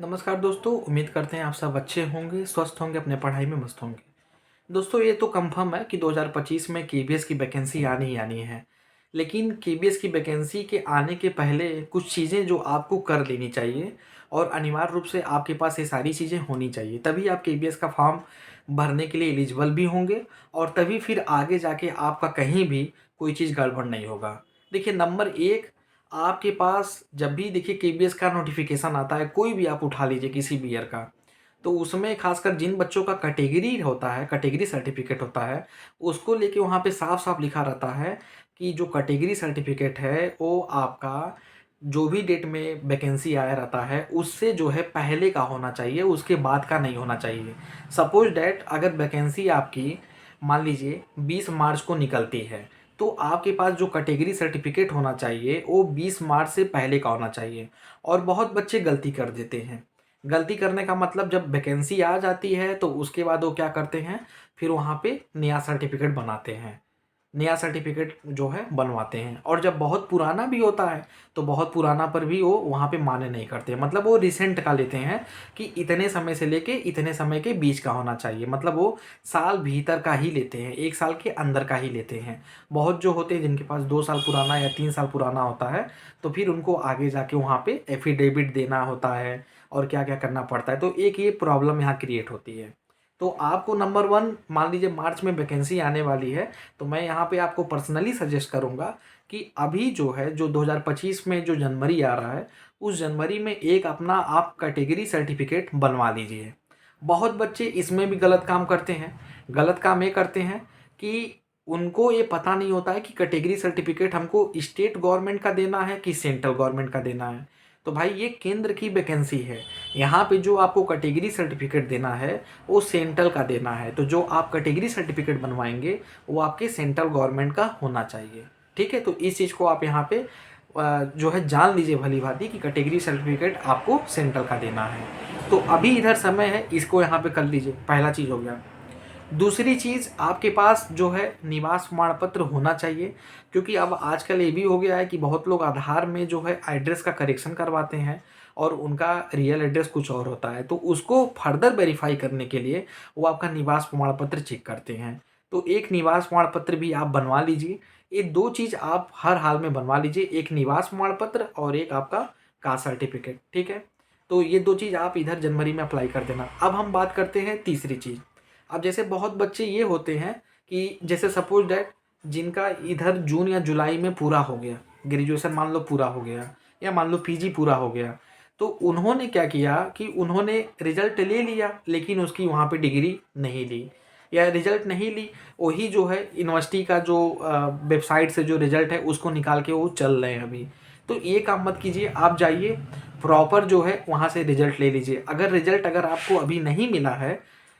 नमस्कार दोस्तों, उम्मीद करते हैं आप सब अच्छे होंगे, स्वस्थ होंगे, अपने पढ़ाई में मस्त होंगे। दोस्तों ये तो कंफर्म है कि 2025 में केबीएस की वैकेंसी आनी ही आनी है। लेकिन केबीएस की वैकेंसी के आने के पहले कुछ चीज़ें जो आपको कर लेनी चाहिए और अनिवार्य रूप से आपके पास ये सारी चीज़ें होनी चाहिए। तभी आप केबीएस का फॉर्म भरने के लिए एलिजिबल भी होंगे और तभी फिर आगे जाके आपका कहीं भी कोई चीज़ गड़बड़ नहीं होगा। देखिए नंबर 1, आपके पास जब भी देखिए केबीएस का नोटिफ़िकेशन आता है, कोई भी आप उठा लीजिए किसी भी ईयर का, तो उसमें खासकर जिन बच्चों का कैटेगरी होता है, कैटेगरी सर्टिफिकेट होता है, उसको लेके वहाँ पे साफ-साफ लिखा रहता है कि जो कैटेगरी सर्टिफिकेट है, वो आपका जो भी डेट में वैकेंसी आया रहता है, उससे जो है पहले का होना चाहिए, उसके बाद का नहीं होना चाहिए। सपोज़ दैट अगर वैकेंसी आपकी मान लीजिए 20 मार्च को निकलती है, तो आपके पास जो कैटेगरी सर्टिफिकेट होना चाहिए, वो 20 मार्च से पहले का होना चाहिए। और बहुत बच्चे गलती कर देते हैं। गलती करने का मतलब जब वैकेंसी आ जाती है तो उसके बाद वो क्या करते हैं, फिर वहाँ पे नया सर्टिफिकेट बनाते हैं। नया सर्टिफिकेट जो है बनवाते हैं और जब बहुत पुराना भी होता है तो बहुत पुराना पर भी वो वहाँ पे मान्य नहीं करते, मतलब वो रिसेंट का लेते हैं कि इतने समय से लेके इतने समय के बीच का होना चाहिए, मतलब वो साल भीतर का ही लेते हैं, 1 साल के अंदर का ही लेते हैं। बहुत जो होते हैं जिनके पास 2 साल पुराना या 3 साल पुराना होता है, तो फिर उनको आगे जाके वहाँ पे एफिडेविट देना होता है और क्या-क्या करना पड़ता है, तो एक ये प्रॉब्लम यहाँ क्रिएट होती है। तो आपको नंबर 1 मान लीजिए मार्च में वैकेंसी आने वाली है, तो मैं यहाँ पे आपको पर्सनली सजेस्ट करूँगा कि अभी जो है, जो 2025 में जो जनवरी आ रहा है, उस जनवरी में एक अपना आप कैटेगरी सर्टिफिकेट बनवा लीजिए। बहुत बच्चे इसमें भी गलत काम करते हैं। गलत काम ये करते हैं कि उनको ये पता नहीं होता है कि कैटेगरी सर्टिफिकेट हमको स्टेट गवर्नमेंट का देना है कि सेंट्रल गवर्नमेंट का देना है। तो भाई ये केंद्र की वैकेंसी है। यहाँ पे जो आपको कैटेगरी सर्टिफिकेट देना है, वो सेंट्रल का देना है। तो जो आप कैटेगरी सर्टिफिकेट बनवाएँगे, वो आपके सेंट्रल गवर्नमेंट का होना चाहिए। ठीक है? तो इस चीज़ को आप यहाँ पे जो है जान लीजिए भली-भाँति कि कैटेगरी सर्टिफिकेट आपको सेंट्रल का देना है। तो अभी इधर समय है, इसको यहाँ पे कर लीजिए, पहला चीज़ हो गया। दूसरी चीज़, आपके पास जो है निवास प्रमाण पत्र होना चाहिए, क्योंकि अब आजकल ये भी हो गया है कि बहुत लोग आधार में जो है एड्रेस का करेक्शन करवाते हैं और उनका रियल एड्रेस कुछ और होता है, तो उसको फर्दर वेरीफाई करने के लिए वो आपका निवास प्रमाण पत्र चेक करते हैं। तो एक निवास प्रमाण पत्र भी आप बनवा लीजिए। ये 2 चीज़ आप हर हाल में बनवा लीजिए, एक निवास प्रमाण पत्र और एक आपका कास्ट सर्टिफिकेट, ठीक है? तो ये 2 चीज़ आप इधर जनवरी में अप्लाई कर देना। अब हम बात करते हैं तीसरी चीज़। अब जैसे बहुत बच्चे ये होते हैं कि जैसे सपोज दैट जिनका इधर जून या जुलाई में पूरा हो गया, ग्रेजुएशन मान लो पूरा हो गया या मान लो पीजी पूरा हो गया, तो उन्होंने क्या किया कि उन्होंने रिजल्ट ले लिया लेकिन उसकी वहाँ पे डिग्री नहीं ली या रिजल्ट नहीं ली, वही जो है यूनिवर्सिटी का जो वेबसाइट से जो रिजल्ट है उसको निकाल के वो चल रहे हैं अभी। तो ये काम मत कीजिए, आप जाइए प्रॉपर जो है वहाँ से रिजल्ट ले लीजिए। अगर रिजल्ट अगर आपको अभी नहीं मिला है,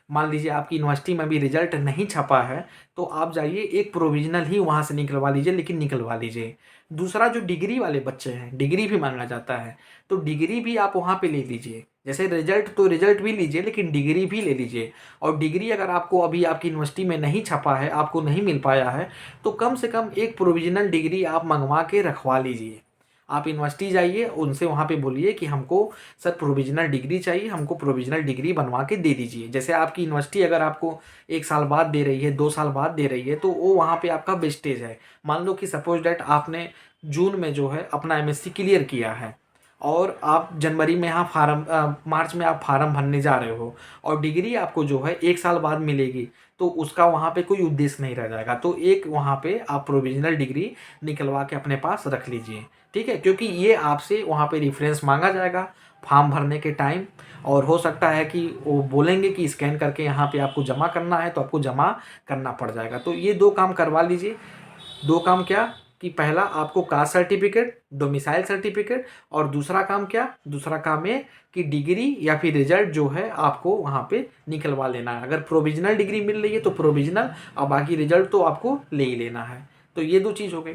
मान लीजिए आपकी यूनिवर्सिटी में भी रिजल्ट नहीं छपा है, तो आप जाइए एक प्रोविज़नल ही वहाँ से निकलवा लीजिए, लेकिन निकलवा लीजिए। दूसरा जो डिग्री वाले बच्चे हैं, डिग्री भी माँगा जाता है, तो डिग्री भी आप वहाँ पे ले लीजिए। जैसे रिजल्ट तो रिजल्ट भी लीजिए लेकिन डिग्री भी ले लीजिए। और डिग्री अगर आपको अभी आपकी यूनिवर्सिटी में नहीं छपा है, आपको नहीं मिल पाया है, तो कम से कम एक प्रोविज़नल डिग्री आप मँगवा के रखवा लीजिए। आप यूनिवर्सिटी जाइए, उनसे वहाँ पे बोलिए कि हमको सर प्रोविज़नल डिग्री चाहिए, हमको प्रोविज़नल डिग्री बनवा के दे दीजिए। जैसे आपकी यूनिवर्सिटी अगर आपको 1 साल बाद दे रही है, 2 साल बाद दे रही है, तो वो वहाँ पे आपका वेस्टेज है। मान लो कि सपोज़ दैट आपने जून में जो है अपना एमएससी क्लियर किया है और आप जनवरी में यहाँ मार्च में आप फार्म भरने जा रहे हो और डिग्री आपको जो है 1 साल बाद मिलेगी, तो उसका वहाँ पे कोई उद्देश्य नहीं रह जाएगा। तो एक वहाँ पे आप प्रोविज़नल डिग्री निकलवा के अपने पास रख लीजिए, ठीक है? क्योंकि ये आपसे वहाँ पे रेफ़रेंस माँगा जाएगा फॉर्म भरने के टाइम, और हो सकता है कि वो बोलेंगे कि स्कैन करके यहाँ पे आपको जमा करना है, तो आपको जमा करना पड़ जाएगा। तो ये 2 काम करवा लीजिए। 2 काम क्या कि पहला आपको कास्ट सर्टिफिकेट, डोमिसाइल सर्टिफिकेट, और दूसरा काम क्या? दूसरा काम ये कि डिग्री या फिर रिजल्ट जो है आपको वहाँ पे निकलवा लेना है। अगर प्रोविज़नल डिग्री मिल रही है तो प्रोविज़नल, और बाकी रिजल्ट तो आपको ले ही लेना है। तो ये 2 चीज़ हो गई।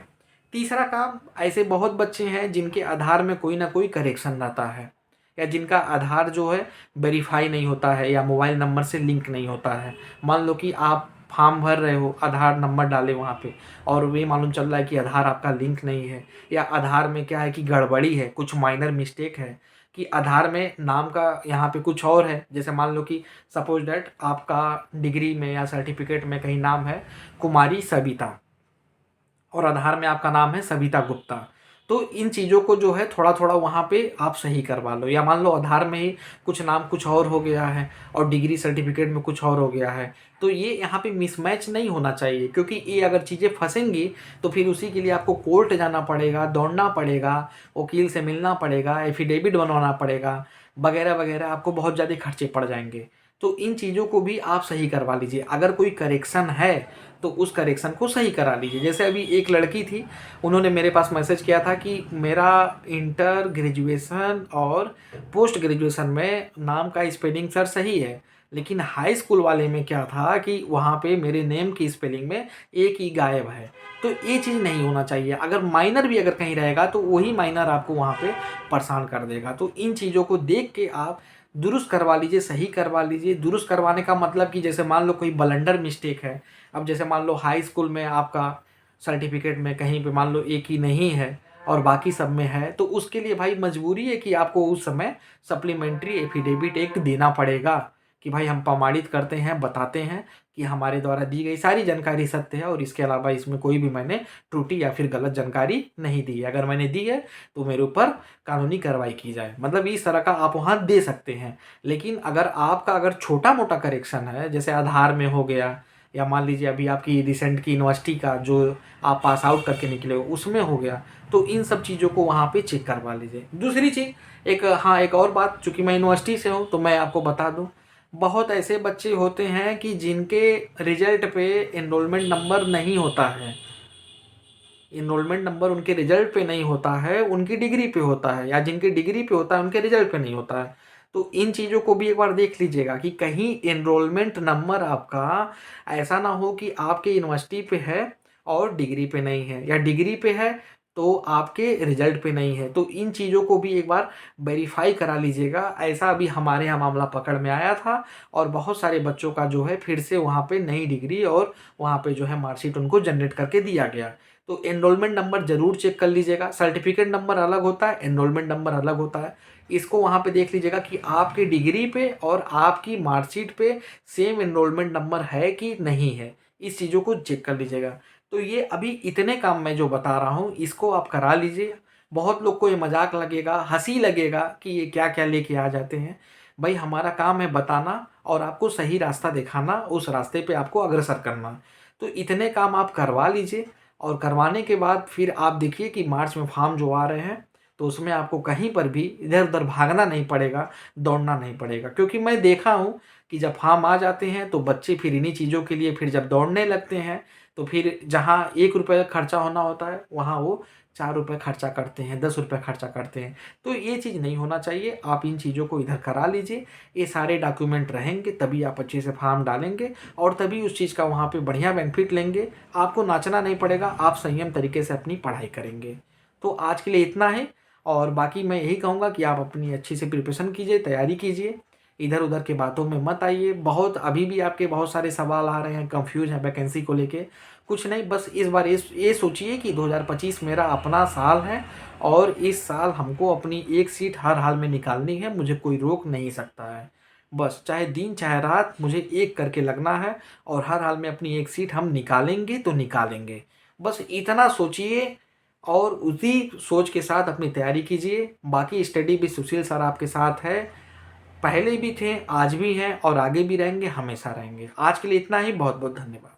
तीसरा काम, ऐसे बहुत बच्चे हैं जिनके आधार में कोई ना कोई करेक्शन रहता है या जिनका आधार जो है वेरीफाई नहीं होता है या मोबाइल नंबर से लिंक नहीं होता है। मान लो कि आप फॉर्म भर रहे हो, आधार नंबर डाले वहाँ पे, और वे मालूम चल रहा है कि आधार आपका लिंक नहीं है या आधार में क्या है कि गड़बड़ी है, कुछ माइनर मिस्टेक है कि आधार में नाम का यहाँ पे कुछ और है। जैसे मान लो कि सपोज दैट आपका डिग्री में या सर्टिफिकेट में कहीं नाम है कुमारी सविता और आधार में आपका नाम है सविता गुप्ता। तो इन चीज़ों को जो है थोड़ा-थोड़ा वहाँ पे आप सही करवा लो। या मान लो आधार में ही कुछ नाम कुछ और हो गया है और डिग्री सर्टिफिकेट में कुछ और हो गया है, तो ये यहाँ पे मिसमैच नहीं होना चाहिए, क्योंकि ये अगर चीज़ें फँसेंगी तो फिर उसी के लिए आपको कोर्ट जाना पड़ेगा, दौड़ना पड़ेगा, वकील से मिलना पड़ेगा, एफ़िडेविट बनवाना पड़ेगा, वगैरह-वगैरह आपको बहुत ज़्यादा खर्चे पड़ जाएँगे। तो इन चीज़ों को भी आप सही करवा लीजिए। अगर कोई करेक्शन है तो उस करेक्शन को सही करा लीजिए। जैसे अभी एक लड़की थी, उन्होंने मेरे पास मैसेज किया था कि मेरा इंटर ग्रेजुएशन और पोस्ट ग्रेजुएशन में नाम का स्पेलिंग सर सही है, लेकिन हाई स्कूल वाले में क्या था कि वहाँ पे मेरे नेम की स्पेलिंग में एक ई गायब है। तो ये चीज़ नहीं होना चाहिए। अगर माइनर भी अगर कहीं रहेगा तो वही माइनर आपको वहाँ पे परेशान कर देगा। तो इन चीज़ों को देख के आप दुरुस्त करवा लीजिए, सही करवा लीजिए। दुरुस्त करवाने का मतलब कि जैसे मान लो कोई ब्लंडर मिस्टेक है, अब जैसे मान लो हाई स्कूल में आपका सर्टिफिकेट में कहीं पे मान लो एक ही नहीं है और बाकी सब में है, तो उसके लिए भाई मजबूरी है कि आपको उस समय सप्लीमेंट्री एफिडेविट एक देना पड़ेगा कि भाई हम प्रमाणित करते हैं, बताते हैं कि हमारे द्वारा दी गई सारी जानकारी सत्य है और इसके अलावा इसमें कोई भी मैंने त्रुटि या फिर गलत जानकारी नहीं दी है। अगर मैंने दी है तो मेरे ऊपर कानूनी कार्रवाई की जाए। मतलब इस तरह का आप वहाँ दे सकते हैं। लेकिन अगर आपका अगर छोटा-मोटा करेक्शन है, जैसे आधार में हो गया या मान लीजिए अभी आपकी रिसेंट की यूनिवर्सिटी का जो आप पास आउट करके निकले हो उसमें हो गया, तो इन सब चीज़ों को वहाँ पे चेक करवा लीजिए। दूसरी चीज़ एक और बात, चूँकि मैं यूनिवर्सिटी से हूँ तो मैं आपको बता दूँ, बहुत ऐसे बच्चे होते हैं कि जिनके रिजल्ट पे एनरोलमेंट नंबर नहीं होता है। एनरोलमेंट नंबर उनके रिजल्ट पे नहीं होता है, उनकी डिग्री पे होता है, या जिनकी डिग्री पे होता है उनके रिजल्ट पे नहीं होता है। तो इन चीज़ों को भी एक बार देख लीजिएगा कि कहीं एनरोलमेंट नंबर आपका ऐसा ना हो कि आपके यूनिवर्सिटी पे है और डिग्री पे नहीं है, या डिग्री पे है तो आपके रिजल्ट पे नहीं है। तो इन चीज़ों को भी एक बार वेरीफ़ाई करा लीजिएगा। ऐसा अभी हमारे यहाँ मामला पकड़ में आया था और बहुत सारे बच्चों का जो है फिर से वहाँ पे नई डिग्री और वहाँ पे जो है मार्कशीट उनको जनरेट करके दिया गया। तो एनरोलमेंट नंबर ज़रूर चेक कर लीजिएगा। सर्टिफिकेट नंबर अलग होता है, एनरोलमेंट नंबर अलग होता है। इसको वहाँ पे देख लीजिएगा कि आपकी डिग्री पे और आपकी मार्कशीट पे सेम एनरोलमेंट नंबर है कि नहीं है। इस चीज़ों को चेक कर लीजिएगा। तो ये अभी इतने काम मैं जो बता रहा हूँ इसको आप करा लीजिए। बहुत लोग को ये मज़ाक लगेगा, हँसी लगेगा कि ये क्या-क्या लेके आ जाते हैं। भई हमारा काम है बताना और आपको सही रास्ता दिखाना, उस रास्ते पे आपको अग्रसर करना। तो इतने काम आप करवा लीजिए और करवाने के बाद फिर आप देखिए कि मार्च में फॉर्म जो आ रहे हैं, तो उसमें आपको कहीं पर भी इधर-उधर भागना नहीं पड़ेगा, दौड़ना नहीं पड़ेगा। क्योंकि मैं देखा हूँ कि जब फॉर्म आ जाते हैं तो बच्चे फिर इन्हीं चीज़ों के लिए फिर जब दौड़ने लगते हैं, तो फिर जहाँ ₹1 खर्चा होना होता है, वहाँ वो ₹4 खर्चा करते हैं, ₹10 खर्चा करते हैं। तो ये चीज़ नहीं होना चाहिए। आप इन चीज़ों को इधर करा लीजिए। ये सारे डॉक्यूमेंट रहेंगे तभी आप अच्छे से फॉर्म डालेंगे और तभी उस चीज़ का वहाँ पे बढ़िया बेनिफिट लेंगे। आपको नाचना नहीं पड़ेगा, आप संयम तरीके से अपनी पढ़ाई करेंगे। तो आज के लिए इतना ही, और बाकी मैं यही कहूँगा कि आप अपनी अच्छी से प्रिपरेशन कीजिए, तैयारी कीजिए। इधर-उधर की बातों में मत आइए। बहुत अभी भी आपके बहुत सारे सवाल आ रहे हैं, कन्फ्यूज़ हैं वैकेंसी को लेके। कुछ नहीं, बस इस बार ये सोचिए कि 2025 मेरा अपना साल है और इस साल हमको अपनी एक सीट हर हाल में निकालनी है, मुझे कोई रोक नहीं सकता है। बस चाहे दिन चाहे रात मुझे एक करके लगना है और हर हाल में अपनी एक सीट हम निकालेंगे तो निकालेंगे। बस इतना सोचिए और उसी सोच के साथ अपनी तैयारी कीजिए। बाकी स्टडी भी सुशील सर आपके साथ है। पहले भी थे, आज भी हैं और आगे भी रहेंगे, हमेशा रहेंगे। आज के लिए इतना ही। बहुत-बहुत धन्यवाद।